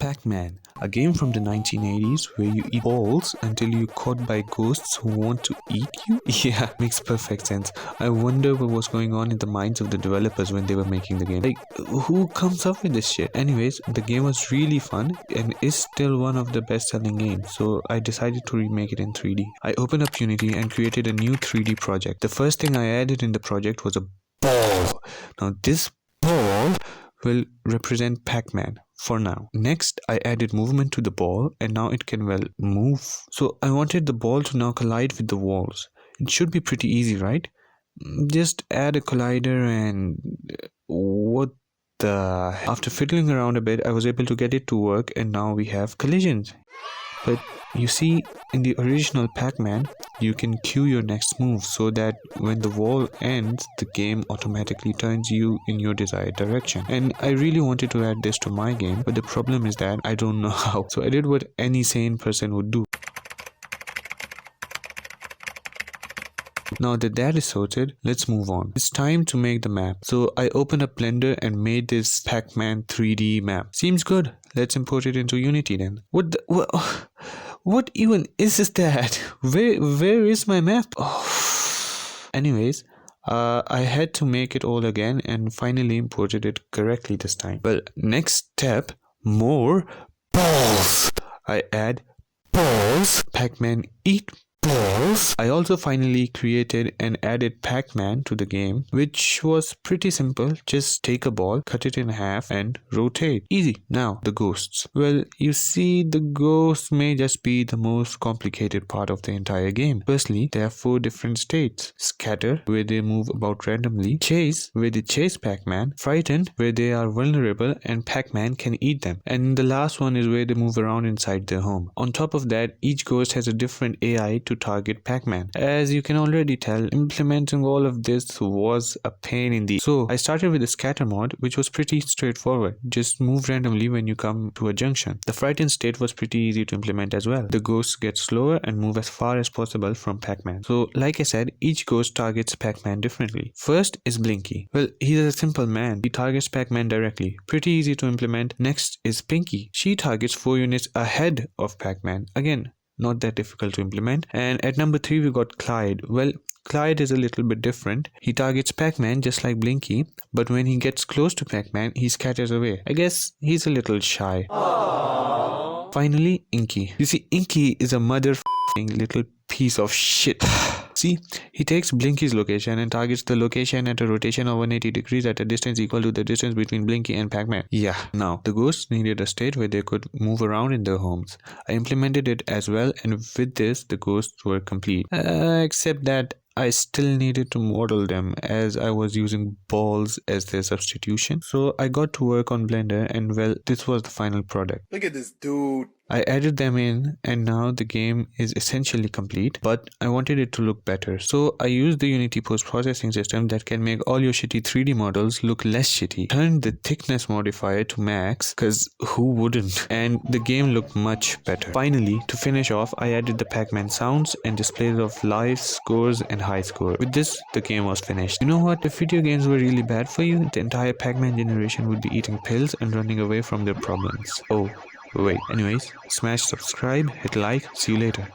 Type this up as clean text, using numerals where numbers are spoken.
Pacman, a game from the 1980s where you eat balls until you're caught by ghosts who want to eat you? Yeah, makes perfect sense. I wonder what was going on in the minds of the developers when they were making the game. Like, who comes up with this shit? Anyways, the game was really fun and is still one of the best selling games, so I decided to remake it in 3D. I opened up Unity and created a new 3D project. The first thing I added in the project was a ball. Now this ball will represent Pacman for now. Next, I added movement to the ball and now it can well move. So I wanted the ball to now collide with the walls. It should be pretty easy, right? Just add a collider and what the... After fiddling around a bit, I was able to get it to work and now we have collisions. But you see, in the original Pacman, you can cue your next move so that when the wall ends, the game automatically turns you in your desired direction. And I really wanted to add this to my game, but the problem is that I don't know how. So I did what any sane person would do. Now that is sorted, let's move on. It's time to make the map. So I opened up Blender and made this Pacman 3D map. Seems good. Let's import it into Unity then. What even is that? Where is my map? Oh. Anyways, I had to make it all again and finally imported it correctly this time. Well, next step, more balls. I add balls. Pacman eat balls. I also finally created and added Pacman to the game, which was pretty simple. Just take a ball, cut it in half and rotate. Easy. Now the ghosts. Well, you see, the ghosts may just be the most complicated part of the entire game. Firstly, there are 4 different states. Scatter, where they move about randomly. Chase, where they chase Pacman. Frightened, where they are vulnerable and Pacman can eat them. And the last one is where they move around inside their home. On top of that, each ghost has a different AI to target Pacman. As you can already tell, implementing all of this was a pain in the... So I started with the scatter mod, which was pretty straightforward. Just move randomly when you come to a junction. The frightened state was pretty easy to implement as well. The ghosts get slower and move as far as possible from Pacman. So like I said, each ghost targets Pacman differently. First is Blinky. Well, he's a simple man. He targets Pacman directly. Pretty easy to implement. Next is Pinky. She targets 4 units ahead of Pacman. Again, not that difficult to implement. And at number 3 we got Clyde. Well, Clyde is a little bit different. He targets Pacman just like Blinky, but when he gets close to Pacman, he scatters away. I guess he's a little shy. Aww. Finally, Inky. You see, Inky is a mother-f***ing little piece of shit. See, he takes Blinky's location and targets the location at a rotation of 180 degrees at a distance equal to the distance between Blinky and Pacman. Yeah, now, the ghosts needed a state where they could move around in their homes. I implemented it as well, and with this, the ghosts were complete. Except that I still needed to model them as I was using balls as their substitution. So I got to work on Blender and well, this was the final product. Look at this dude. I added them in and now the game is essentially complete, but I wanted it to look better. So I used the Unity post-processing system that can make all your shitty 3D models look less shitty. Turned the thickness modifier to max, cause who wouldn't? And the game looked much better. Finally, to finish off, I added the Pacman sounds and displays of lives, scores and high score. With this, the game was finished. You know what? If video games were really bad for you, the entire Pacman generation would be eating pills and running away from their problems. Oh. Wait, anyways, smash subscribe, hit like, see you later.